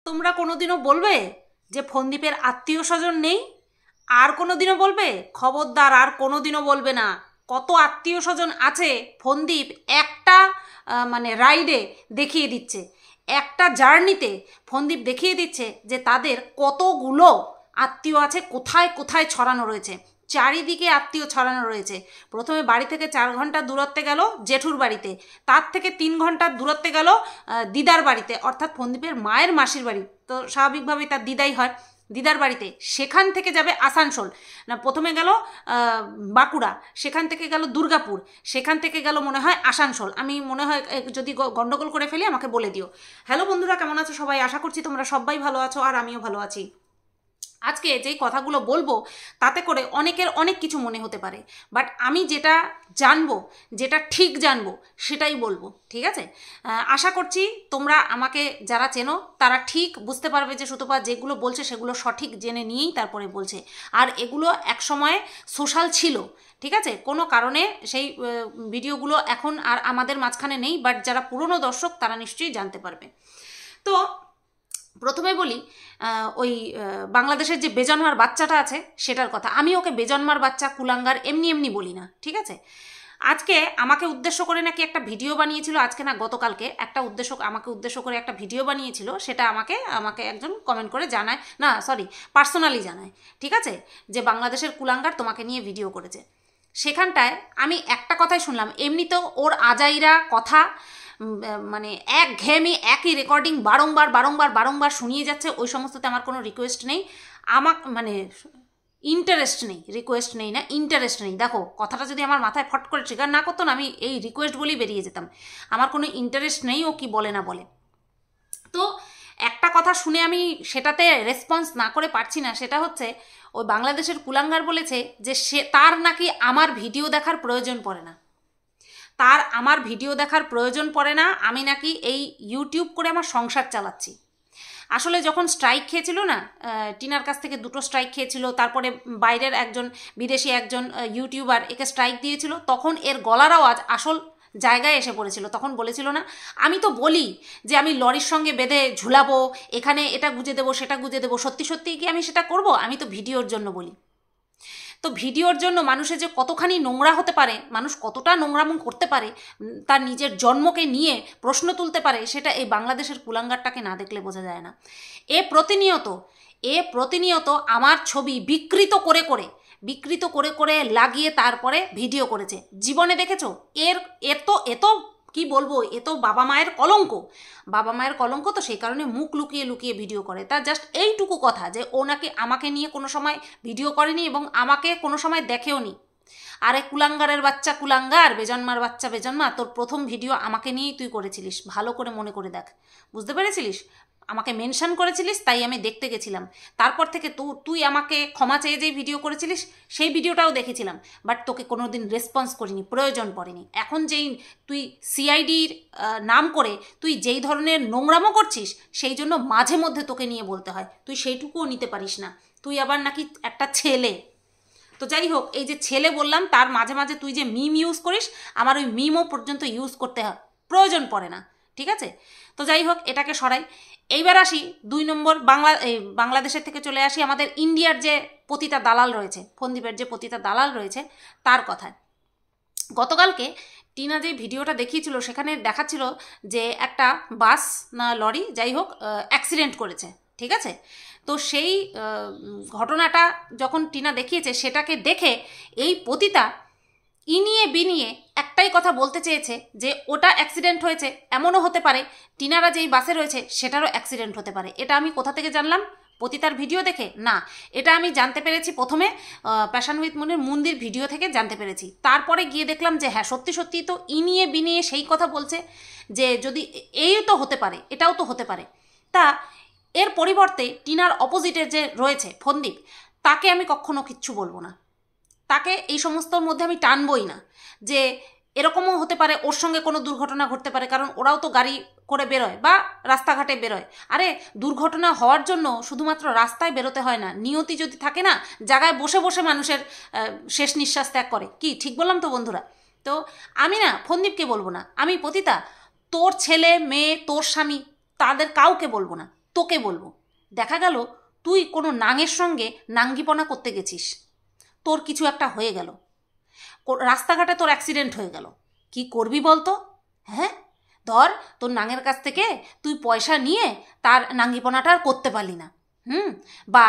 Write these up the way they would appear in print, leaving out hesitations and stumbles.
তোমরা কোনোদিনও বলবে যে ফন্দীপের আত্মীয় স্বজন নেই? আর কোনোদিনও বলবে? খবরদার, আর কোনোদিনও বলবে না। কত আত্মীয় স্বজন আছে ফন্দীপ একটা মানে রাইডে দেখিয়ে দিচ্ছে, একটা জার্নিতে ফন্দীপ দেখিয়ে দিচ্ছে যে তাদের কতগুলো আত্মীয় আছে, কোথায় কোথায় ছড়ানো রয়েছে। চারিদিকে আত্মীয় ছড়ানো রয়েছে। প্রথমে বাড়ি থেকে 4 ঘন্টা দূরত্বে গেল জেঠুর বাড়িতে, তার থেকে 3 ঘন্টার দূরত্বে গেল দিদার বাড়িতে, অর্থাৎ ফন্দীপের মায়ের মাসির বাড়ি, তো স্বাভাবিকভাবেই তার দিদাই হয়, দিদার বাড়িতে। সেখান থেকে যাবে আসানসোল, না প্রথমে গেল বাঁকুড়া, সেখান থেকে গেল দুর্গাপুর, সেখান থেকে গেল মনে হয় আসানসোল। আমি মনে হয় যদি গন্ডগোল করে ফেলি আমাকে বলে দিও। হ্যালো বন্ধুরা, কেমন আছো সবাই? আশা করছি তোমরা সবাই ভালো আছো, আর আমিও ভালো আছি। আজকে যেই কথাগুলো বলবো তাতে করে অনেকের অনেক কিছু মনে হতে পারে, বাট আমি যেটা জানবো, যেটা ঠিক জানবো সেটাই বলবো, ঠিক আছে? আশা করছি তোমরা আমাকে যারা চেনো তারা ঠিক বুঝতে পারবে যে সুতপা যেগুলো বলছে সেগুলো সঠিক জেনে নিয়েই তারপরে বলছে। আর এগুলো একসময় সোশ্যাল ছিল, ঠিক আছে? কোনো কারণে সেই ভিডিওগুলো এখন আর আমাদের মাঝখানে নেই, বাট যারা পুরনো দর্শক তারা নিশ্চয়ই জানতে পারবে। তো প্রথমে বলি ওই বাংলাদেশের যে বেজন্মার বাচ্চাটা আছে সেটার কথা। আমি ওকে বেজন্মার বাচ্চা, কুলাঙ্গার এমনি এমনি বলি না, ঠিক আছে? আজকে আমাকে উদ্দেশ্য করে নাকি একটা ভিডিও বানিয়েছিল, আজকে না গতকালকে আমাকে উদ্দেশ্য করে একটা ভিডিও বানিয়েছিল, সেটা আমাকে একজন কমেন্ট করে জানায়, না সরি পার্সোনালি জানায়, ঠিক আছে, যে বাংলাদেশের কুলাঙ্গার তোমাকে নিয়ে ভিডিও করেছে। সেখানটায় আমি একটা কথাই শুনলাম, এমনিতেও ওর আজাইরা কথা, মানে একঘেয়েমি একই রেকর্ডিং বারংবার বারংবার বারংবার শুনিয়ে যাচ্ছে। ওই সমস্ততে আমার কোনো রিকোয়েস্ট নেই, মানে ইন্টারেস্ট নেই, রিকোয়েস্ট নেই না, ইন্টারেস্ট নেই। দেখো কথাটা যদি আমার মাথায় ফট করে ট্রিগার না করতো না, আমি এই রিকোয়েস্ট বলেই বেরিয়ে যেতাম। আমার কোনো ইন্টারেস্ট নেই ও কি বলে না বলে। তো একটা কথা শুনে আমি সেটাতে রেসপন্স না করে পারছি না, সেটা হচ্ছে ওই বাংলাদেশের কুলাঙ্গার বলেছে যে তার নাকি আমার ভিডিও দেখার প্রয়োজন পড়ে না, তার আমার ভিডিও দেখার প্রয়োজন পড়ে না, আমি নাকি এই ইউটিউব করে আমার সংসার চালাচ্ছি। আসলে যখন স্ট্রাইক খেয়েছিল না, টিনার কাছ থেকে 2টো স্ট্রাইক খেয়েছিল, তারপরে বাইরের একজন বিদেশি একজন ইউটিউবার একে স্ট্রাইক দিয়েছিল, তখন এর গলার আওয়াজ আসল জায়গায় এসে পড়েছিল। তখন বলেছিল না, আমি তো বলি যে আমি লরির সঙ্গে বেঁধে ঝুলাবো, এখানে এটা গুজে দেবো সেটা গুজে দেবো, সত্যি সত্যিই কি আমি সেটা করব? আমি তো ভিডিওর জন্য বলি। তো ভিডিওর জন্য মানুষের যে কতখানি নোংরা হতে পারে, মানুষ কতটা নোংরামো করতে পারে, তার নিজের জন্মকে নিয়ে প্রশ্ন তুলতে পারে, সেটা এই বাংলাদেশের কুলাঙ্গারটাকে না দেখলে বোঝা যায় না। এ প্রতিনিয়ত আমার ছবি বিকৃত করে লাগিয়ে তারপরে ভিডিও করেছে। জীবনে দেখেছো এ তো কি বলবো, এ তো বাবা মায়ের কলঙ্ক। তো সেই কারণে মুখ লুকিয়ে লুকিয়ে ভিডিও করে। তার জাস্ট এইটুকু কথা যে ও নাকি আমাকে নিয়ে কোনো সময় ভিডিও করেনি এবং আমাকে কোনো সময় দেখেও নি। আরে কুলাঙ্গারের বাচ্চা কুলাঙ্গার, বেজন্মার বাচ্চা বেজন্মা, তোর প্রথম ভিডিও আমাকে নিয়েই তুই করেছিলিস, ভালো করে মনে করে দেখ, বুঝতে পেরেছিলিস? আমাকে মেনশন করেছিলিস, তাই আমি দেখতে গেছিলাম। তারপর থেকে তুই আমাকে ক্ষমা চেয়ে যেই ভিডিও করেছিলিস সেই ভিডিওটাও দেখেছিলাম, বাট তোকে কোনো দিন রেসপন্স করিনি, প্রয়োজন পড়েনি। এখন যেই তুই সিআইডির নাম করে তুই যেই ধরনের নোংরামো করছিস, সেই জন্য মাঝে মধ্যে তোকে নিয়ে বলতে হয়, তুই সেইটুকুও নিতে পারিস না। তুই আবার নাকি একটা ছেলে। তো যাই হোক, এই যে ছেলে বললাম, তার মাঝে মাঝে তুই যে মিম ইউজ করিস, আমার ওই মিমও পর্যন্ত ইউজ করতে প্রয়োজন পড়ে না, ঠিক আছে? তো যাই হোক, এটাকে সরাই। এইবার আসি 2 নম্বর বাংলাদেশের থেকে চলে আসি আমাদের ইন্ডিয়ার যে পতিতা দালাল রয়েছে, ফন্দীপের যে পতিতা দালাল রয়েছে তার কথায়। গতকালকে টিনা যে ভিডিওটা দেখিয়েছিল সেখানে দেখাচ্ছিল যে একটা বাস না লরি যাই হোক অ্যাক্সিডেন্ট করেছে, ঠিক আছে? তো সেই ঘটনাটা যখন টিনা দেখিয়েছে, সেটাকে দেখে এই পতিতা ইনিয়ে বিনিয়ে একটাই কথা বলতে চেয়েছে যে ওটা অ্যাক্সিডেন্ট হয়েছে, এমনও হতে পারে টিনারা যেই বাসে রয়েছে সেটারও অ্যাক্সিডেন্ট হতে পারে। এটা আমি কোথা থেকে জানলাম? পতিতার ভিডিও দেখে না, এটা আমি জানতে পেরেছি প্রথমে প্যাশন উইথ মুনের মুন্দির ভিডিও থেকে জানতে পেরেছি। তারপরে গিয়ে দেখলাম যে হ্যাঁ সত্যি সত্যি তো ইনিয়ে বিনিয়ে সেই কথা বলছে যে যদি এই তো হতে পারে, এটাও তো হতে পারে। তা এর পরিবর্তে টিনার অপোজিটে যে রয়েছে ফন্দীপ, তাকে আমি কখনো কিচ্ছু বলবো না, তাকে এই সমস্তর মধ্যে আমি টানবই না। যে এরকমও হতে পারে ওর সঙ্গে কোনো দুর্ঘটনা ঘটতে পারে, কারণ ওরাও তো গাড়ি করে বেরোয় বা রাস্তাঘাটে বেরোয়। আরে দুর্ঘটনা হওয়ার জন্য শুধুমাত্র রাস্তায় বেরোতে হয় না, নিয়তি যদি থাকে না, জায়গায় বসে বসে মানুষের শেষ নিঃশ্বাস ত্যাগ করে। কি ঠিক বললাম তো বন্ধুরা? তো আমি না ফন্দীপকে বলবো না, আমি পতিতা, তোর ছেলে মেয়ে তোর স্বামী তাদের কাউকে বলবো না, তোকে বলবো, দেখা গেল তুই কোনো নাঙের সঙ্গে নাঙ্গিপনা করতে গেছিস, তোর কিছু একটা হয়ে গেল, রাস্তাঘাটে তোর অ্যাক্সিডেন্ট হয়ে গেল, কি করবি বলতো? হ্যাঁ, ধর তোর নাঙের কাছ থেকে তুই পয়সা নিয়ে তার নাঙ্গিপনাটা আর করতে পারলি না, বা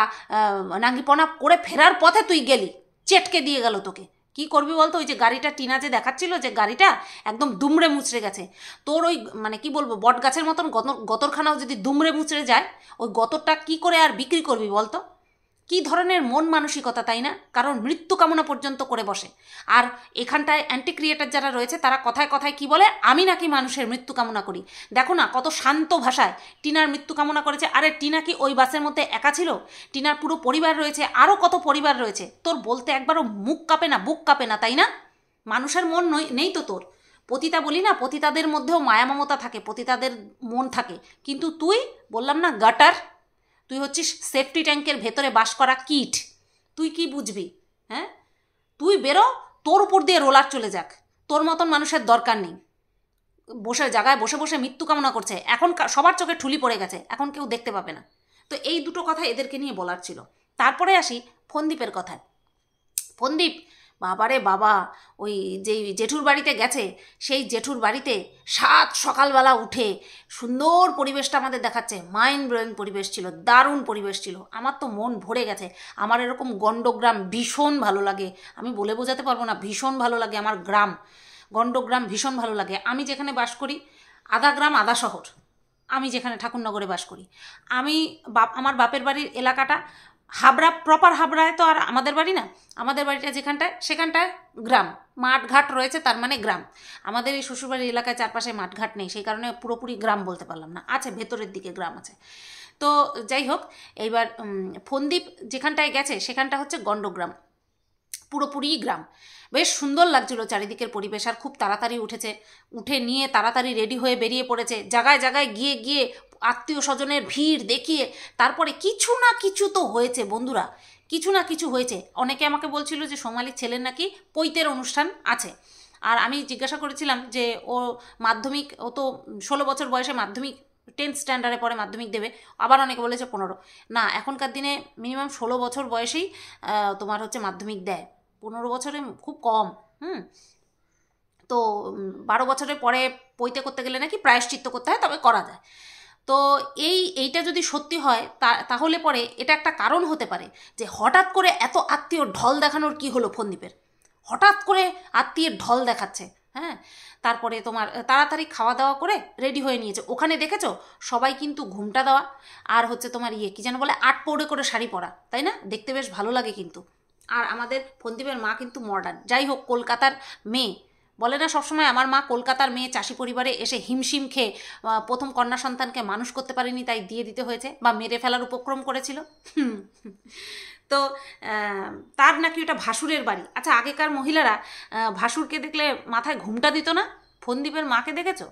নাঙ্গিপনা করে ফেরার পথে তুই গেলি, চেটকে দিয়ে গেল তোকে, কি করবি বলতো? ওই যে গাড়িটা টিনা যে দেখাচ্ছিল, যে গাড়িটা একদম দুমড়ে মুচড়ে গেছে, তোর ওই মানে কি বলবো, বট গাছের মতন গতরখানাও যদি দুমড়ে মুচড়ে যায়, ওই গতরটা কি করে আর বিক্রি করবি বলতো? কি ধরনের মন মানসিকতা, তাই না? কারণ মৃত্যু কামনা পর্যন্ত করে বসে। আর এখানটায় অ্যান্টি ক্রিয়েটার যারা রয়েছে তারা কথায় কথায় কি বলে, আমি নাকি মানুষের মৃত্যু কামনা করি। দেখো না কত শান্ত ভাষায় টিনার মৃত্যু কামনা করেছে। আরে টিনা কি ওই বাসের মধ্যে একা ছিল? টিনার পুরো পরিবার রয়েছে, আরও কত পরিবার রয়েছে। তোর বলতে একবারও মুখ কাঁপে না, বুক কাঁপে না, তাই না? মানুষের মন নেই তো তোর? পতিতা বলি না, পতিতাদের মধ্যেও মায়া মমতা থাকে, পতিতাদের মন থাকে, কিন্তু তুই বললাম না গাটার, তুই হচ্ছিস সেফটি ট্যাঙ্কের ভেতরে বাস করা কীট। তুই কি বুঝবি? হ্যাঁ, তুই বেরো, তোর উপর দিয়ে রোলার চলে যাক, তোর মতন মানুষের দরকার নেই। বসে জায়গায় বসে বসে মৃত্যু কামনা করছে, এখন সবার চোখে ঠুলি পড়ে গেছে, এখন কেউ দেখতে পাবে না। তো এই দুটো কথা এদেরকে নিয়ে বলার ছিল। তারপরে আসি ফন্দীপের কথায়। ফন্দীপ বাবারে বাবা, ওই যেই জেঠুর বাড়িতে গেছে, সেই জেঠুর বাড়িতে সকালবেলা উঠে সুন্দর পরিবেশটা আমাদের দেখাচ্ছে, মাইন্ড ব্লোয়িং পরিবেশ ছিল, দারুণ পরিবেশ ছিল, আমার তো মন ভরে গেছে। আমার এরকম গণ্ডগ্রাম ভীষণ ভালো লাগে, আমি বলে বোঝাতে পারবো না, ভীষণ ভালো লাগে আমার গ্রাম, গণ্ডগ্রাম ভীষণ ভালো লাগে। আমি যেখানে বাস করি, আধা গ্রাম আধা শহর, আমি যেখানে ঠাকুরনগরে বাস করি, আমার বাপের বাড়ির এলাকাটা হাবড়া, প্রপার হাবড়ায় তো আর আমাদের বাড়ি না, আমাদের বাড়িটা যেখানটায় সেখানটায় গ্রাম, মাঠঘাট রয়েছে, তার মানে গ্রাম। আমাদের এই শ্বশুরবাড়ির এলাকায় চারপাশে মাঠঘাট নেই, সেই কারণে পুরোপুরি গ্রাম বলতে পারলাম না, আছে ভেতরের দিকে গ্রাম আছে। তো যাই হোক, এইবার ফন্দীপ যেখানটায় গেছে সেখানটা হচ্ছে গণ্ডগ্রাম, পুরোপুরি গ্রাম। বেশ সুন্দর লাগছিল চারিদিকের পরিবেশ, আর খুব তাড়াতাড়ি উঠেছে, উঠে নিয়ে তাড়াতাড়ি রেডি হয়ে বেরিয়ে পড়েছে, জায়গায় জায়গায় গিয়ে গিয়ে আত্মীয় স্বজনের ভিড় দেখিয়ে তারপরে কিছু না কিছু তো হয়েছে বন্ধুরা, কিছু না কিছু হয়েছে। অনেকে আমাকে বলছিল যে সোমালির ছেলের নাকি পৈতের অনুষ্ঠান আছে, আর আমি জিজ্ঞাসা করেছিলাম যে ও মাধ্যমিক, ও তো 16 বছর বয়সে মাধ্যমিক 10th স্ট্যান্ডার্ডে পরে মাধ্যমিক দেবে, আবার অনেকে বলেছে 15, না এখনকার দিনে মিনিমাম 16 বছর বয়সেই তোমার হচ্ছে মাধ্যমিক দেয়, 15 বছরে খুব কম। তো 12 বছরের পরে পৈতে করতে গেলে নাকি প্রায়শ্চিত্ত করতে হয়, তবে করা যায়। তো এইটা যদি সত্যি হয় তাহলে পরে এটা একটা কারণ হতে পারে যে হঠাৎ করে এত আত্মীয় ঢল দেখানোর কি হলো ফন্দীপের, হঠাৎ করে আত্মীয়ের ঢল দেখাচ্ছে। হ্যাঁ, তারপরে তোমার তাড়াতাড়ি খাওয়া দাওয়া করে রেডি হয়ে নিয়েছে। ওখানে দেখেছো সবাই কিন্তু ঘুমটা দেওয়া, আর হচ্ছে তোমার কি যেন বলে, 8 পৌড়ে করে শাড়ি পরা, তাই না? দেখতে বেশ ভালো লাগে কিন্তু। আর আমাদের ফন্দীপের মা কিন্তু মডার্ন। যাই হোক, কলকাতার মেয়ে, বলে না সবসময় আমার মা কলকাতার মেয়ে, চাষি পরিবারে এসে হিমশিম খেয়ে প্রথম কন্যা সন্তানকে মানুষ করতে পারেনি, তাই দিয়ে দিতে হয়েছে বা মেরে ফেলার উপক্রম করেছিল। তো তার নাকি ওটা ভাসুরের বাড়ি। আচ্ছা, আগেকার মহিলারা ভাসুরকে দেখলে মাথায় ঘুমটা দিত না? ফন্দীপের মাকে দেখেছো?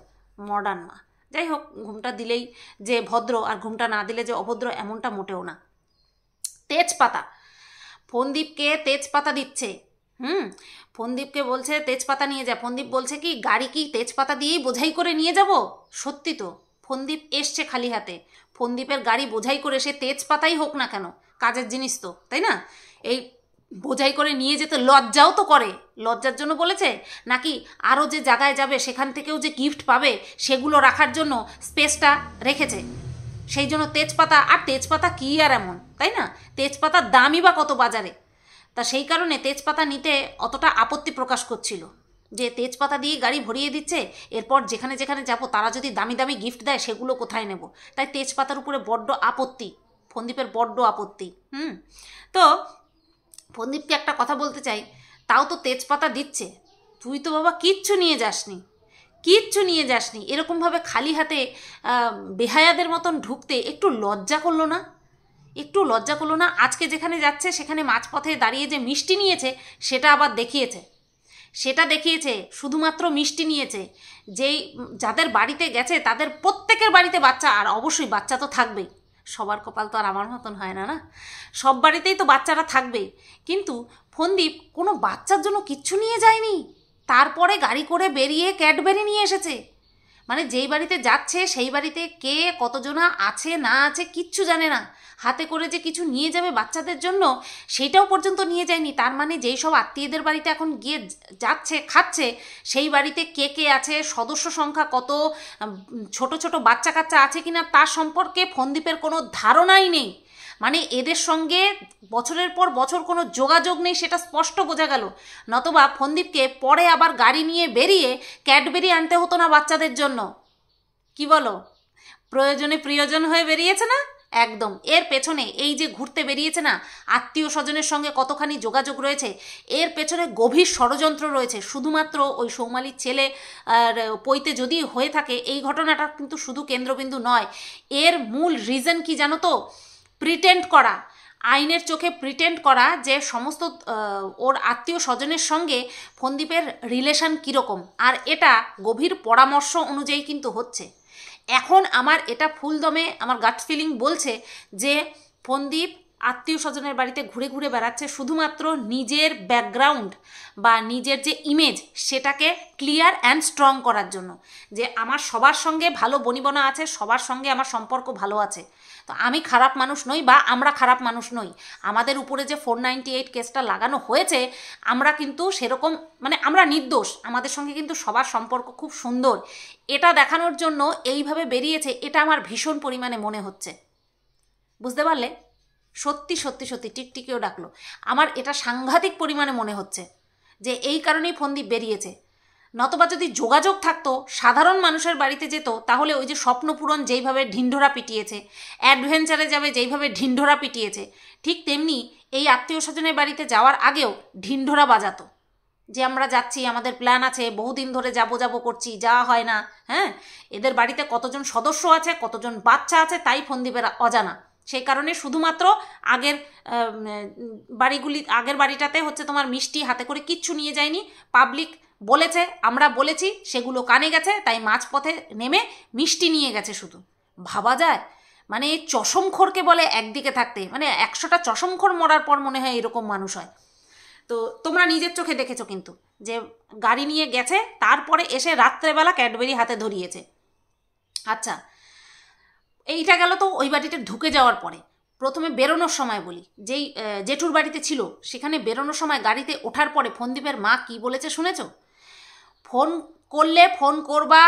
মডার্ন মা। যাই হোক, ঘুমটা দিলেই যে ভদ্র আর ঘুমটা না দিলে যে অভদ্র, এমনটা মোটেও না। তেজপাতা, ফন্দীপকে তেজপাতা দিচ্ছে, ফন্দীপকে বলছে তেজপাতা নিয়ে যা। ফন্দীপ বলছে কি, গাড়ি কি তেজপাতা দিয়েই বোঝাই করে নিয়ে যাব? সত্যি তো, ফন্দীপ এসছে খালি হাতে, ফন্দীপের গাড়ি বোঝাই করে, সে তেজপাতাই হোক না কেন, কাজের জিনিস তো, তাই না? এই বোঝাই করে নিয়ে যেতে লজ্জাও তো করে, লজ্জার জন্য বলেছে নাকি আরও যে জায়গায় যাবে সেখান থেকেও যে গিফট পাবে সেগুলো রাখার জন্য স্পেসটা রেখেছে, সেই জন্য তেজপাতা। আর তেজপাতা কী আর এমন, তাই না? তেজপাতার দামই বা কত বাজারে, তা সেই কারণে তেজপাতা নিতে অতটা আপত্তি প্রকাশ করছিল যে তেজপাতা দিয়ে গাড়ি ভরিয়ে দিচ্ছে, এরপর যেখানে যেখানে যাব তারা যদি দামি দামি গিফট দেয় সেগুলো কোথায় নেব, তাই তেজপাতার উপরে বড্ড আপত্তি, ফন্দীপের বড্ড আপত্তি। তো ফন্দীপকে একটা কথা বলতে চাই, তাও তো তেজপাতা দিচ্ছে, তুই তো বাবা কিচ্ছু নিয়ে যাসনি, কিচ্ছু নিয়ে যাসনি, এরকমভাবে খালি হাতে বেহায়াদের মতন ঢুকতে একটু লজ্জা করলো না? একটু লজ্জা করলো না? আজকে যেখানে যাচ্ছে সেখানে মাঝপথে দাঁড়িয়ে যে মিষ্টি নিয়েছে সেটা আবার দেখিয়েছে, সেটা দেখিয়েছে, শুধুমাত্র মিষ্টি নিয়েছে। যেই যাদের বাড়িতে গেছে তাদের প্রত্যেকের বাড়িতে বাচ্চা, আর অবশ্যই বাচ্চা তো থাকবেই, সবার কপাল তো আর আমার মতন হয় না, না সব বাড়িতেই তো বাচ্চারা থাকবেই, কিন্তু ফন্দীপ কোনো বাচ্চার জন্য কিচ্ছু নিয়ে যায়নি, তারপরে গাড়ি করে বেরিয়ে ক্যাডবেরি নিয়ে এসেছে। মানে যেই বাড়িতে যাচ্ছে সেই বাড়িতে কে কতজনা আছে না আছে কিচ্ছু জানে না, হাতে করে যে কিছু নিয়ে যাবে বাচ্চাদের জন্য সেইটাও পর্যন্ত নিয়ে যায়নি। তার মানে যেই সব আত্মীয়দের বাড়িতে এখন গিয়ে যাচ্ছে খাচ্ছে, সেই বাড়িতে কে কে আছে, সদস্য সংখ্যা কত, ছোট ছোট বাচ্চা কাচ্চা আছে কিনা তার সম্পর্কে ফোনদীপের কোনো ধারণাই নেই। মানে এদের সঙ্গে বছরের পর বছর কোনো যোগাযোগ নেই, সেটা স্পষ্ট বোঝা গেল। নতবা ফোনদীপকে পরে আবার গাড়ি নিয়ে বেরিয়ে ক্যাডবেরি আনতে হতো না বাচ্চাদের জন্য। কি বলো, প্রয়োজনে প্রিয়জন হয়ে বেরিয়েছে না? একদম। এর পেছনে এই যে ঘুরতে বেরিয়েছে না, আত্মীয় স্বজনের সঙ্গে কতখানি যোগাযোগ রয়েছে, এর পেছনে গভীর ষড়যন্ত্র রয়েছে। শুধুমাত্র ওই সৌমালির ছেলে আর পৈতে যদি হয়ে থাকে এই ঘটনাটা কিন্তু শুধু কেন্দ্রবিন্দু নয়। এর মূল রিজন কি জানো তো? প্রিটেন্ড করা, আইনের চোখে প্রিটেন্ড করা যে সমস্ত ওর আত্মীয় স্বজনের সঙ্গে ফোনদীপের রিলেশন কীরকম, আর এটা গভীর পরামর্শ অনুযায়ী কিন্তু হচ্ছে। এখন আমার এটা ফুলদমে আমার গাট ফিলিং বলছে যে ফোনদীপ আত্মীয় স্বজনের বাড়িতে ঘুরে ঘুরে বেড়াচ্ছে শুধুমাত্র নিজের ব্যাকগ্রাউন্ড বা নিজের যে ইমেজ সেটাকে ক্লিয়ার অ্যান্ড স্ট্রং করার জন্য, যে আমার সবার সঙ্গে ভালো বনিবনা আছে, সবার সঙ্গে আমার সম্পর্ক ভালো আছে, তো আমি খারাপ মানুষ নই বা আমরা খারাপ মানুষ নই। আমাদের উপরে যে 498 কেসটা লাগানো হয়েছে আমরা কিন্তু সেরকম, মানে আমরা নির্দোষ, আমাদের সঙ্গে কিন্তু সবার সম্পর্ক খুব সুন্দর, এটা দেখানোর জন্য এইভাবে বেরিয়েছে। এটা আমার ভীষণ পরিমাণে মনে হচ্ছে, বুঝতে পারলে? সত্যি সত্যি সত্যি টিকটিকিও ডাকলো। আমার এটা সাংঘাতিক পরিমাণে মনে হচ্ছে যে এই কারণেই ফোনদীপ বেরিয়েছে। নতবা যদি যোগাযোগ থাকতো, সাধারণ মানুষের বাড়িতে যেত, তাহলে ওই যে স্বপ্নপূরণ যেইভাবে ঢিন্ঢোরা পিটিয়েছে, অ্যাডভেঞ্চারে যাবে যেইভাবে ঢিন্ঢোরা পিটিয়েছে, ঠিক তেমনি এই আত্মীয় স্বজনের বাড়িতে যাওয়ার আগেও ঢিন্ঢোরা বাজাতো যে আমরা যাচ্ছি, আমাদের প্ল্যান আছে, বহুদিন ধরে যাবো যাবো করছি, যাওয়া হয় না। হ্যাঁ, এদের বাড়িতে কতজন সদস্য আছে, কতজন বাচ্চা আছে তাই ফোনদীপের অজানা। সেই কারণে শুধুমাত্র আগের আগের বাড়িটাতে হচ্ছে তোমার মিষ্টি হাতে করে কিচ্ছু নিয়ে যায়নি, পাবলিক বলেছে, আমরা বলেছি, সেগুলো কানে গেছে, তাই মাঝপথে নেমে মিষ্টি নিয়ে গেছে শুধু। ভাবা যায়? মানে চশমখোরকে বলে একদিকে থাকতে, মানে 100টা চশমখোর মরার পর মনে হয় এরকম মানুষ হয়। তো তোমরা নিজের চোখে দেখেছো কিন্তু যে গাড়ি নিয়ে গেছে, তারপরে এসে রাত্রেবেলা ক্যাডবেরি হাতে ধরিয়েছে। আচ্ছা, এইটা গেল তো ওই বাড়িতে ঢুকে যাওয়ার পরে। প্রথমে বেরোনোর সময় বলি, যেই জেঠুর বাড়িতে ছিল সেখানে বেরোনোর সময় গাড়িতে ওঠার পরে ফোনদীপের মা কি বলেছে শুনেছো? ফোন করলে ফোন করবা,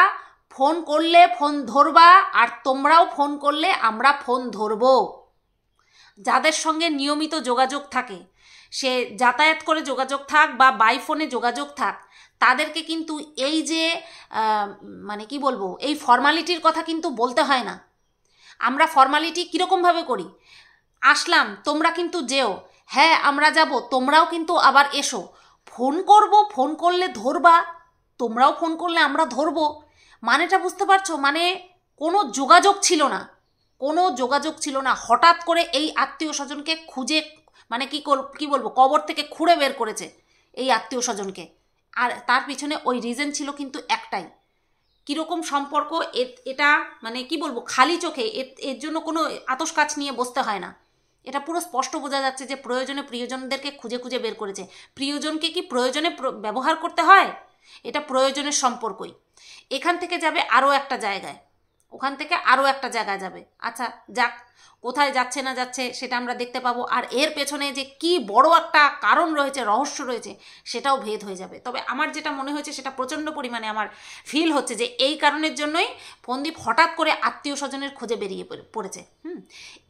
ফোন করলে ফোন ধরবা, আর তোমরাও ফোন করলে আমরা ফোন ধরবো। যাদের সঙ্গে নিয়মিত যোগাযোগ থাকে, সে যাতায়াত করে যোগাযোগ থাক বা বাই ফোনে যোগাযোগ থাক, তাদেরকে কিন্তু এই যে মানে কি বলবো, এই ফর্মালিটির কথা কিন্তু বলতে হয় না। আমরা ফর্মালিটি কীরকমভাবে করি? আসলাম, তোমরা কিন্তু যেও, হ্যাঁ আমরা যাব, তোমরাও কিন্তু আবার এসো। ফোন করব, ফোন করলে ধরবা, তোমরাও ফোন করলে আমরা ধরবো। মানেটা বুঝতে পারছো? মানে কোনো যোগাযোগ ছিল না, কোনো যোগাযোগ ছিল না। হঠাৎ করে এই আত্মীয় স্বজনকে খুঁজে, মানে কি বলবো, কবর থেকে খুঁড়ে বের করেছে এই আত্মীয় স্বজনকে। আর তার পিছনে ওই রিজন ছিল কিন্তু একটাই, কীরকম সম্পর্ক এটা, মানে কি বলবো, খালি চোখে এর জন্য কোনো আতশ কাচ নিয়ে বসতে হয় না। এটা পুরো স্পষ্ট বোঝা যাচ্ছে যে প্রয়োজনে প্রিয়জনদেরকে খুঁজে খুঁজে বের করেছে। প্রিয়জনকে কি প্রয়োজনে ব্যবহার করতে হয়? এটা প্রয়োজনের সম্পর্কই। এখান থেকে যাবে আরও একটা জায়গায়, ওখান থেকে আরও একটা জায়গায় যাবে। আচ্ছা যাক, কোথায় যাচ্ছে না যাচ্ছে সেটা আমরা দেখতে পাবো, আর এর পেছনে যে কি বড় একটা কারণ রয়েছে, রহস্য রয়েছে, সেটাও ভেদ হয়ে যাবে। তবে আমার যেটা মনে হয়েছে সেটা প্রচণ্ড পরিমাণে আমার ফিল হচ্ছে যে এই কারণের জন্যই ফোনদীপ হঠাৎ করে আত্মীয় স্বজনের খোঁজে বেরিয়ে পড়েছে।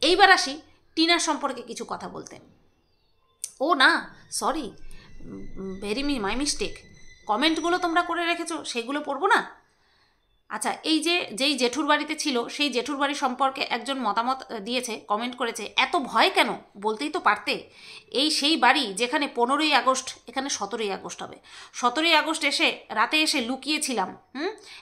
এইবার আসি টিনার সম্পর্কে কিছু কথা বলতে। ও না, সরি, ভেরি মাই মিস্টেক, কমেন্টগুলো তোমরা করে রেখেছো সেগুলো পড়বো না। আচ্ছা, এই যেই জেঠুর বাড়িতে ছিল সেই জেঠুর বাড়ি সম্পর্কে একজন মতামত দিয়েছে, কমেন্ট করেছে, এত ভয় কেন? বলতেই তো পারতে। এই সেই বাড়ি যেখানে 15ই আগস্ট, এখানে 17ই আগস্ট হবে, 17ই আগস্ট রাতে এসে লুকিয়েছিলাম।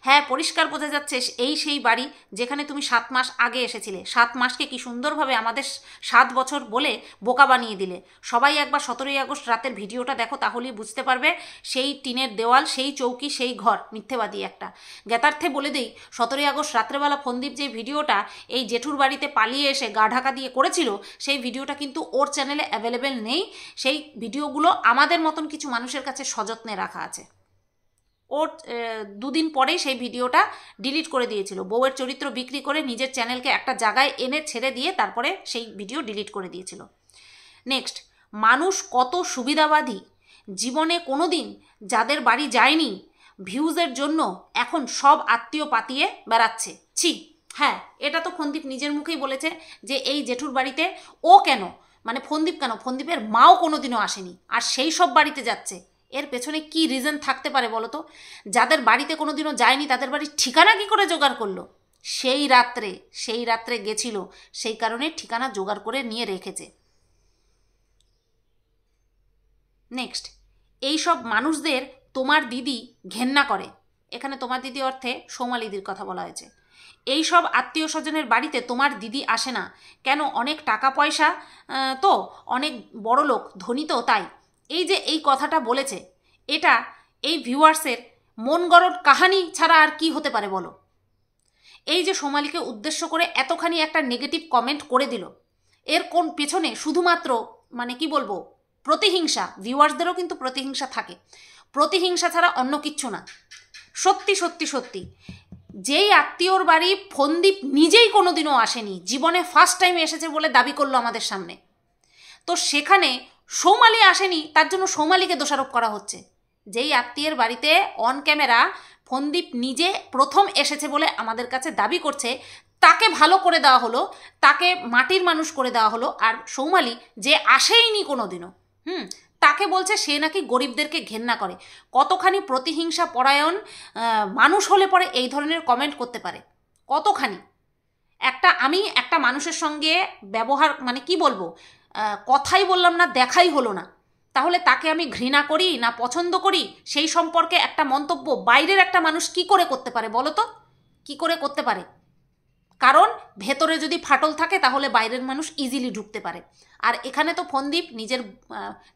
হ্যাঁ, পরিষ্কার বোঝা যাচ্ছে এই সেই বাড়ি যেখানে তুমি 7 মাস আগে এসেছিলে। 7 মাসকে কি সুন্দরভাবে আমাদের 7 বছর বলে বোকা বানিয়ে দিলে। সবাই একবার 17ই আগস্ট রাতের ভিডিওটা দেখো, তাহলেই বুঝতে পারবে সেই টিনের দেওয়াল, সেই চৌকি, সেই ঘর মিথ্যেবাদী একটা। জ্ঞাতার্থে বলে দিই, 17ই আগস্ট রাত্রেবেলা ফোনদীপ যে ভিডিওটা এই জেঠুর বাড়িতে পালিয়ে এসে গা ঢাকা দিয়ে করেছিল, সেই ভিডিওটা কিন্তু ওর চ্যানেলে অ্যাভেলেবেল নেই। সেই ভিডিওগুলো আমাদের মতন কিছু মানুষের কাছে সযত্নে রাখা আছে। ওর দুদিন পরেই সেই ভিডিওটা ডিলিট করে দিয়েছিল। বউয়ের চরিত্র বিক্রি করে নিজের চ্যানেলকে একটা জায়গায় এনে ছেড়ে দিয়ে তারপরে সেই ভিডিও ডিলিট করে দিয়েছিল। নেক্সট, মানুষ কত সুবিধাবাদী, জীবনে কোনো দিন যাদের বাড়ি যায়নি ভিউজের জন্য এখন সব আত্মীয় পাতিয়ে বেড়াচ্ছে। ছি, হ্যাঁ, এটা তো ফোনদীপ নিজের মুখেই বলেছে যে এই জেঠুর বাড়িতে ও কেন, মানে ফোনদীপ কেন, ফোনদীপের মাও কোনোদিনও আসেনি, আর সেই সব বাড়িতে যাচ্ছে। এর পেছনে কি রিজন থাকতে পারে বলো তো? যাদের বাড়িতে কোনোদিনও যায়নি তাদের বাড়ির ঠিকানা কি করে জোগাড় করলো? সেই রাত্রে গেছিল, সেই কারণে ঠিকানা জোগাড় করে নিয়ে রেখেছে। নেক্সট, এই সব মানুষদের তোমার দিদি ঘেন্না করে। এখানে তোমার দিদি অর্থে সোমালিদির কথা বলা হয়েছে। এই সব আত্মীয় স্বজনের বাড়িতে তোমার দিদি আসে না কেন? অনেক টাকা পয়সা তো, অনেক বড় লোক, ধনী তো, তাই। এই যে এই কথাটা বলেছে, এটা এই ভিউয়ার্সের মন গড়ন কাহানি ছাড়া আর কি হতে পারে বলো? এই যে সোমালিকে উদ্দেশ্য করে এতখানি একটা নেগেটিভ কমেন্ট করে দিল, এর কোন পেছনে শুধুমাত্র মানে কি বলবো, প্রতিহিংসা। ভিউয়ার্সদেরও কিন্তু প্রতিহিংসা থাকে, প্রতিহিংসা ছাড়া অন্য কিচ্ছু না। সত্যি সত্যি সত্যি, যেই আত্মীয়র বাড়ি ফোনদীপ নিজেই কোনোদিনও আসেনি, জীবনে ফার্স্ট টাইম এসেছে বলে দাবি করলো আমাদের সামনে, তো সেখানে সৌমালি আসেনি, তার জন্য সৌমালিকে দোষারোপ করা হচ্ছে। যেই আত্মীয়ের বাড়িতে অন ক্যামেরা ফোনদীপ নিজে প্রথম এসেছে বলে আমাদের কাছে দাবি করছে, তাকে ভালো করে দেওয়া হলো, তাকে মাটির মানুষ করে দেওয়া হলো, আর সৌমালি যে আসেইনি কোনোদিনও, তাকে বলছে সে নাকি গরিবদেরকে ঘেন্না করে। কতখানি প্রতিহিংসা পরায়ণ মানুষ হলে পরে এই ধরনের কমেন্ট করতে পারে? কতখানি? আমি একটা মানুষের সঙ্গে ব্যবহার মানে কি বলবো, কথাই বললাম না, দেখাই হলো না, তাহলে তাকে আমি ঘৃণা করি না পছন্দ করি সেই সম্পর্কে একটা মন্তব্য বাইরের একটা মানুষ কি করে করতে পারে বলো তো? কি করে করতে পারে? কারণ ভেতরে যদি ফাটল থাকে তাহলে বাইরের মানুষ ইজিলি ঢুকতে পারে। আর এখানে তো ফোনদীপ নিজের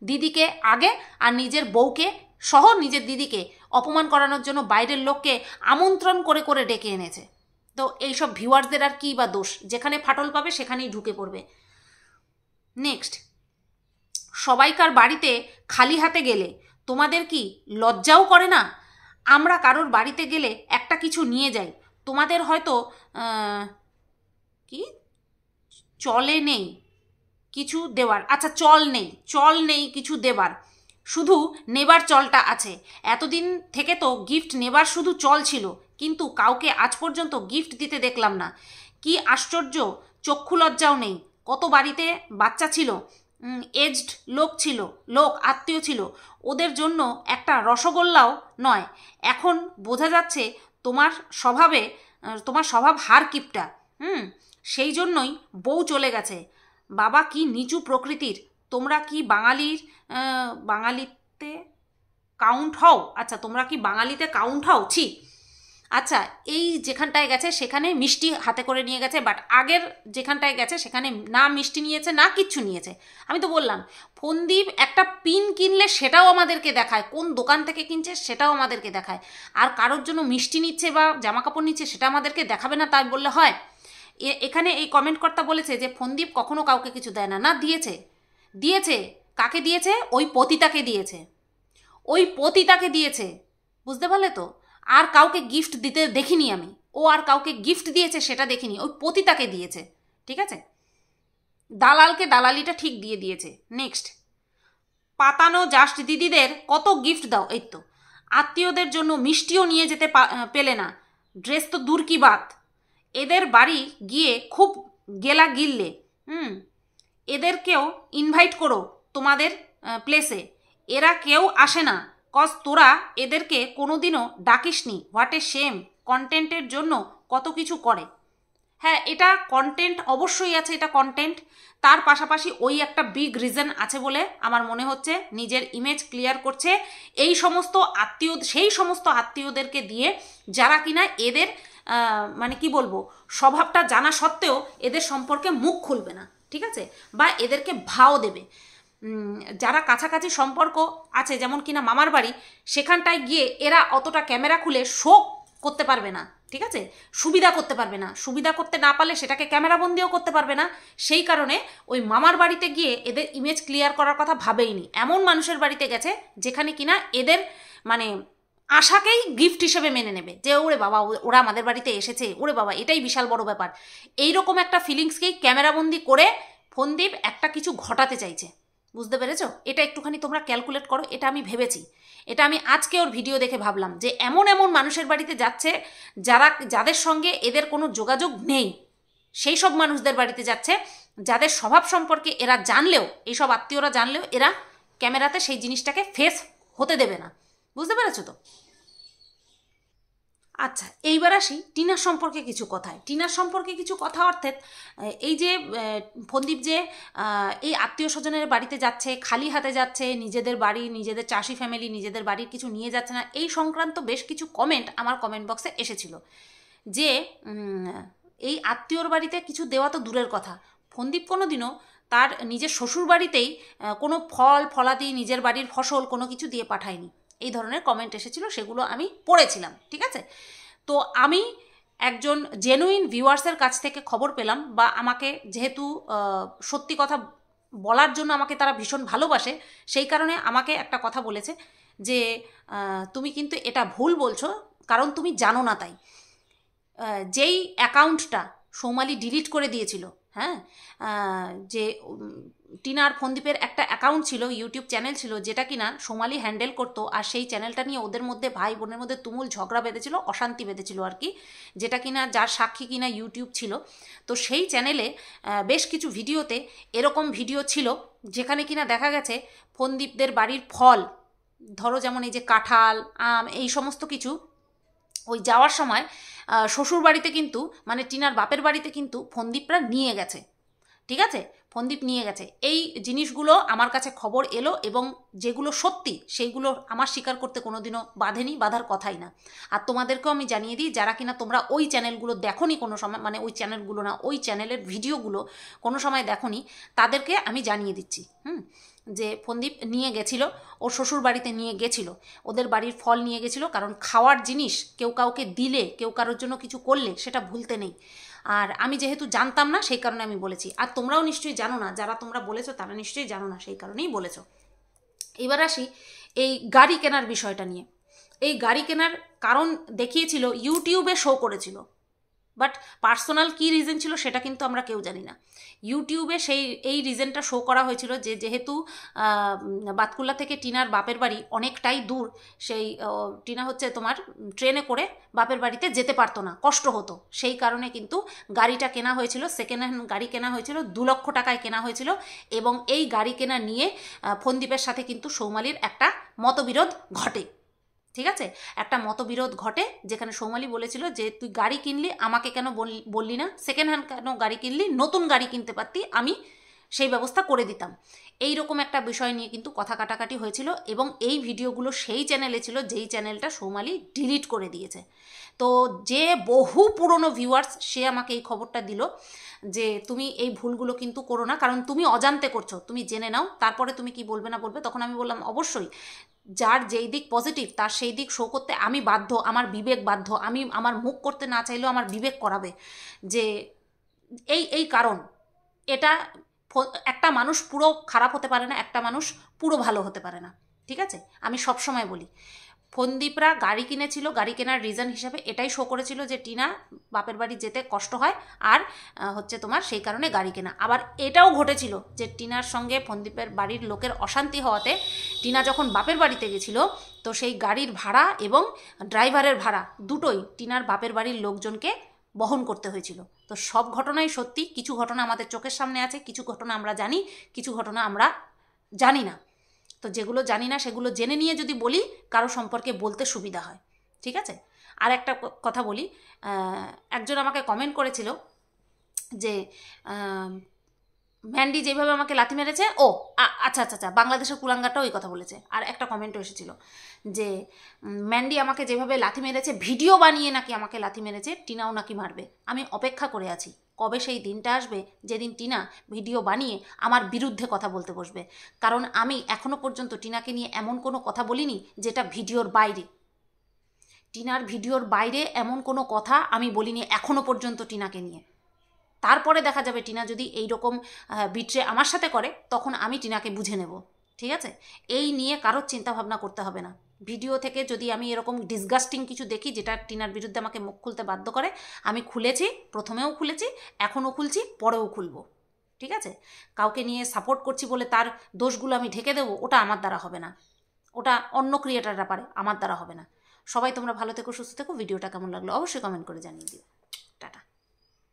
দিদিকে আগে আর নিজের বউকে সহ নিজের দিদিকে অপমান করানোর জন্য বাইরের লোককে আমন্ত্রণ করে করে ডেকে এনেছে। তো এইসব ভিউয়ার্সদের আর কি বা দোষ? যেখানে ফাটল পাবে সেখানেই ঢুকে পড়বে। নেক্সট, সবাইকার বাড়িতে খালি হাতে গেলে তোমাদের কি লজ্জাও করে না? আমরা কারোর বাড়িতে গেলে একটা কিছু নিয়ে যাই, তোমাদের হয়তো কি চলে নেই কিছু দেওয়ার, আচ্ছা চল নেই কিছু দেবার, শুধু নেবার চলটা আছে। এতদিন থেকে তো গিফট নেবার শুধু চল ছিল, কিন্তু কাউকে আজ পর্যন্ত গিফট দিতে দেখলাম না। কি আশ্চর্য, চক্ষু লজ্জাও নেই। কত বাড়িতে বাচ্চা ছিল, এজড লোক আত্মীয় ছিল, ওদের জন্য একটা রসগোল্লাও নয়। এখন বোঝা যাচ্ছে তোমার স্বভাব হার কিপটা। সেই জন্যই বউ চলে গেছে। বাবা কি নিচু প্রকৃতির, তোমরা কি বাঙালিতে কাউন্ট হও? আচ্ছা, তোমরা কি বাঙালিতে কাউন্ট হও? ছি। আচ্ছা, এই যেখানটায় গেছে সেখানে মিষ্টি হাতে করে নিয়ে গেছে, বাট আগের যেখানটায় গেছে সেখানে না মিষ্টি নিয়েছে না কিচ্ছু নিয়েছে। আমি তো বললাম ফোনদীপ একটা পিন কিনলে সেটাও আমাদেরকে দেখায়, কোন দোকান থেকে কিনছে সেটাও আমাদেরকে দেখায়, আর কারোর জন্য মিষ্টি নিচ্ছে বা জামা কাপড় নিচ্ছে সেটা আমাদেরকে দেখাবে না তাই বললে হয়? এখানে এই কমেন্টকর্তা বলেছে যে ফোনদীপ কখনো কাউকে কিছু দেয় না। না, দিয়েছে। কাকে দিয়েছে? ওই পতিতাকে দিয়েছে, বুঝতে পারলে তো? আর কাউকে গিফট দিতে দেখিনি আমি, ও আর কাউকে গিফট দিয়েছে সেটা দেখিনি, ওই পতিতাকে দিয়েছে। ঠিক আছে, দালালকে দালালিটা ঠিক দিয়ে দিয়েছে। নেক্সট, পাতানো জাস্ট দিদিদের কত গিফট দাও, এই তো আত্মীয়দের জন্য মিষ্টিও নিয়ে যেতে পেলে না, ড্রেস তো দূর কি বাত। এদের বাড়ি গিয়ে খুব গেলা গিললে, এদেরকেও ইনভাইট করো তোমাদের প্লেসে, এরা কেউ আসে না, কজ তোরা এদেরকে কোনোদিনও ডাকিসনি। হোয়াট এ শেম, কন্টেন্টের জন্য কত কিছু করে। হ্যাঁ, এটা কন্টেন্ট অবশ্যই আছে, এটা কন্টেন্ট, তার পাশাপাশি ওই একটা বিগ রিজন আছে বলে আমার মনে হচ্ছে নিজের ইমেজ ক্লিয়ার করছে সেই সমস্ত আত্মীয়দেরকে দিয়ে যারা কিনা এদের মানে কি বলবো স্বভাবটা জানা সত্ত্বেও এদের সম্পর্কে মুখ খুলবে না, ঠিক আছে, বা এদেরকে ভাও দেবে। যারা কাছাকাছি সম্পর্ক আছে, যেমন কিনা মামার বাড়ি, সেখানটায় গিয়ে এরা অতটা ক্যামেরা খুলে শো করতে পারবে না, ঠিক আছে, সুবিধা করতে পারবে না, সুবিধা করতে না পারলে সেটাকে ক্যামেরাবন্দিও করতে পারবে না। সেই কারণে ওই মামার বাড়িতে গিয়ে এদের ইমেজ ক্লিয়ার করার কথা ভাবেইনি। এমন মানুষের বাড়িতে গেছে যেখানে কিনা এদের মানে আশাকেই গিফট হিসেবে মেনে নেবে যে ওরে বাবা ওরা আমাদের বাড়িতে এসেছে, ওরে বাবা এটাই বিশাল বড় ব্যাপার। এইরকম একটা ফিলিংসকেই ক্যামেরাবন্দি করে ফোনদীপ একটা কিছু ঘটাতে চাইছে, বুঝতে পেরেছো? এটা একটুখানি তোমরা ক্যালকুলেট করো। এটা আমি ভেবেছি, এটা আমি আজকে ওর ভিডিও দেখে ভাবলাম যে এমন এমন মানুষের বাড়িতে যাচ্ছে যাদের সঙ্গে এদের কোনো যোগাযোগ নেই, সেই সব মানুষদের বাড়িতে যাচ্ছে যাদের স্বভাব সম্পর্কে এরা জানলেও, এইসব আত্মীয়রা জানলেও এরা ক্যামেরাতে সেই জিনিসটাকে ফেস হতে দেবে না, বুঝতে পেরেছো তো? আচ্ছা, এইবার আসি টিনার সম্পর্কে কিছু কথায়। টিনার সম্পর্কে কিছু কথা অর্থাৎ এই যে ফোনদীপ যে এই আত্মীয় স্বজনের বাড়িতে যাচ্ছে, খালি হাতে যাচ্ছে, নিজেদের বাড়ি, নিজেদের চাষি ফ্যামিলি, নিজেদের বাড়ির কিছু নিয়ে যাচ্ছে না, এই সংক্রান্ত বেশ কিছু কমেন্ট আমার কমেন্ট বক্সে এসেছিল যে এই আত্মীয়র বাড়িতে কিছু দেওয়া তো দূরের কথা, ফোনদীপ কোনো দিনও তার নিজের শ্বশুর বাড়িতেই কোনো ফল ফলাদি, নিজের বাড়ির ফসল কোনো কিছু দিয়ে পাঠায়নি, এই ধরনের কমেন্ট এসেছিল, সেগুলো আমি পড়েছিলাম, ঠিক আছে? তো আমি একজন জেনুইন ভিউয়ার্সের কাছ থেকে খবর পেলাম, বা আমাকে যেহেতু সত্যি কথা বলার জন্য আমাকে তারা ভীষণ ভালোবাসে, সেই কারণে আমাকে একটা কথা বলেছে যে তুমি কিন্তু এটা ভুল বলছো, কারণ তুমি জানো না তাই। যেই অ্যাকাউন্টটা সৌমালি ডিলিট করে দিয়েছিল, হ্যাঁ, যে টিনার ফোনদীপের একটা অ্যাকাউন্ট ছিল, ইউটিউব চ্যানেল ছিল, যেটা কিনা সোমালি হ্যান্ডেল করতো, আর সেই চ্যানেলটা নিয়ে ওদের মধ্যে ভাই বোনের মধ্যে তুমুল ঝগড়া বেঁধেছিল, অশান্তি বেঁধেছিল আর কি, যেটা কিনা যার সাক্ষী কিনা ইউটিউব ছিল। তো সেই চ্যানেলে বেশ কিছু ভিডিওতে এরকম ভিডিও ছিল যেখানে কিনা দেখা গেছে ফোনদীপদের বাড়ির ফল, ধরো যেমন এই যে কাঁঠাল, আম, এই সমস্ত কিছু ওই যাওয়ার সময় শ্বশুর বাড়িতে কিন্তু, মানে টিনার বাপের বাড়িতে কিন্তু ফোনদীপরা নিয়ে গেছে, ঠিক আছে? ফোনদীপ নিয়ে গেছে। এই জিনিসগুলো আমার কাছে খবর এলো, এবং যেগুলো সত্যি সেইগুলো আমার স্বীকার করতে কোনোদিনও বাধেনি, বাধার কথাই না। আর তোমাদেরকেও আমি জানিয়ে দিই, যারা কিনা তোমরা ওই চ্যানেলগুলো দেখোনি কোনো সময়, মানে ওই চ্যানেলগুলো না, ওই চ্যানেলের ভিডিওগুলো কোনো সময় দেখোনি, তাদেরকে আমি জানিয়ে দিচ্ছি যে ফোনদীপ নিয়ে গেছিল, ওর শ্বশুর বাড়িতে নিয়ে গেছিল, ওদের বাড়ির ফল নিয়ে গেছিল, কারণ খাওয়ার জিনিস কেউ কাউকে দিলে, কেউ কারোর জন্য কিছু করলে সেটা ভুলতে নেই। আর আমি যেহেতু জানতাম না সেই কারণে আমি বলেছি, আর তোমরাও নিশ্চয়ই জানো না, যারা তোমরা বলেছো তারা নিশ্চয়ই জানো না, সেই কারণেই বলেছো। এবার আসি এই গাড়ি কেনার বিষয়টা নিয়ে। এই গাড়ি কেনার কারণ দেখিয়েছিল, ইউটিউবে শো করেছিল, বাট পার্সোনাল কী রিজন ছিল সেটা কিন্তু আমরা কেউ জানি না। ইউটিউবে এই রিজনটা শো করা হয়েছিল যে যেহেতু বাতকুল্লা থেকে টিনার বাপের বাড়ি অনেকটাই দূর, সেই টিনা হচ্ছে তোমার ট্রেনে করে বাপের বাড়িতে যেতে পারতো না, কষ্ট হতো, সেই কারণে কিন্তু গাড়িটা কেনা হয়েছিল, সেকেন্ড হ্যান্ড গাড়ি কেনা হয়েছিল, 2 লক্ষ টাকায় কেনা হয়েছিল। এবং এই গাড়ি কেনা নিয়ে ফোনদীপের সাথে কিন্তু সৌমালির একটা মতবিরোধ ঘটে, ঠিক আছে? একটা মতবিরোধ ঘটে, যেখানে সৌমালি বলেছিল যে তুই গাড়ি কিনলি, আমাকে কেন বললি না, সেকেন্ড হ্যান্ড কেন গাড়ি কিনলি, নতুন গাড়ি কিনতে পারতি, আমি সেই ব্যবস্থা করে দিতাম। এই রকম একটা বিষয় নিয়ে কিন্তু কথা কাটাকাটি হয়েছিল, এবং এই ভিডিওগুলো সেই চ্যানেলে ছিল যেই চ্যানেলটা সৌমালি ডিলিট করে দিয়েছে। তো যে বহু পুরনো ভিউয়ার্স, সে আমাকে এই খবরটা দিল যে তুমি এই ভুলগুলো কিন্তু করো না, কারণ তুমি অজান্তে করছো, তুমি জেনে নাও, তারপরে তুমি কি বলবে না বলবে। তখন আমি বললাম অবশ্যই, যার যেই দিক পজিটিভ তার সেই দিক শো করতে আমি বাধ্য, আমার বিবেক বাধ্য, আমি আমার মুখ করতে না চাইলেও আমার বিবেক করাবে যে এই কারণ, এটা একটা মানুষ পুরো খারাপ হতে পারে না, একটা মানুষ পুরো ভালো হতে পারে না, ঠিক আছে? আমি সব সময় বলি, ফোনদীপরা গাড়ি কিনেছিল, গাড়ি কেনার রিজন হিসাবে এটাই শো করেছিল যে টিনা বাপের বাড়ি যেতে কষ্ট হয়, আর হচ্ছে তোমার সেই কারণে গাড়ি কেনা। আবার এটাও ঘটেছিল যে টিনার সঙ্গে ফোনদীপের বাড়ির লোকের অশান্তি হওয়াতে টিনা যখন বাপের বাড়িতে গেছিল, তো সেই গাড়ির ভাড়া এবং ড্রাইভারের ভাড়া দুটোই টিনার বাপের বাড়ির লোকজনকে বহন করতে হয়েছিল। তো সব ঘটনাই সত্যি, কিছু ঘটনা আমাদের চোখের সামনে আছে, কিছু ঘটনা আমরা জানি, কিছু ঘটনা আমরা জানি না। তো যেগুলো জানি না সেগুলো জেনে নিয়ে যদি বলি, কারো সম্পর্কে বলতে সুবিধা হয়, ঠিক আছে? আর একটা কথা বলি, একজন আমাকে কমেন্ট করেছিল যে ম্যান্ডি যেভাবে আমাকে লাথি মেরেছে, ও আচ্ছা আচ্ছা আচ্ছা, বাংলাদেশের কুলাঙ্গাটাও ওই কথা বলেছে। আর একটা কমেন্টও এসেছিল যে ম্যান্ডি আমাকে যেভাবে লাথি মেরেছে, ভিডিও বানিয়ে নাকি আমাকে লাথি মেরেছে, টিনাও নাকি মারবে। আমি অপেক্ষা করে আছি কবে সেই দিনটা আসবে যেদিন টিনা ভিডিও বানিয়ে আমার বিরুদ্ধে কথা বলতে বসবে, কারণ আমি এখনও পর্যন্ত টিনাকে নিয়ে এমন কোনো কথা বলিনি যেটা ভিডিওর বাইরে। টিনার ভিডিওর বাইরে এমন কোনো কথা আমি বলিনি এখনও পর্যন্ত টিনাকে নিয়ে। তারপরে দেখা যাবে টিনা যদি এই রকম বিট্রে আমার সাথে করে, তখন আমি টিনাকে বুঝে নেব, ঠিক আছে? এই নিয়ে কারোর চিন্তা ভাবনা করতে হবে না। ভিডিও থেকে যদি আমি এরকম ডিসগাস্টিং কিছু দেখি যেটা টিনার বিরুদ্ধে আমাকে মুখ খুলতে বাধ্য করে, আমি খুলেছি, প্রথমেও খুলেছি, এখনও খুলছি, পরেও খুলবো। ঠিক আছে? কাউকে নিয়ে সাপোর্ট করছি বলে তার দোষগুলো আমি ঢেকে দেবো, ওটা আমার দ্বারা হবে না, ওটা অন্য ক্রিয়েটাররা পারে, আমার দ্বারা হবে না। সবাই তোমরা ভালো থেকো, সুস্থ থেকো। ভিডিওটা কেমন লাগলো অবশ্যই কমেন্ট করে জানিয়ে দিও।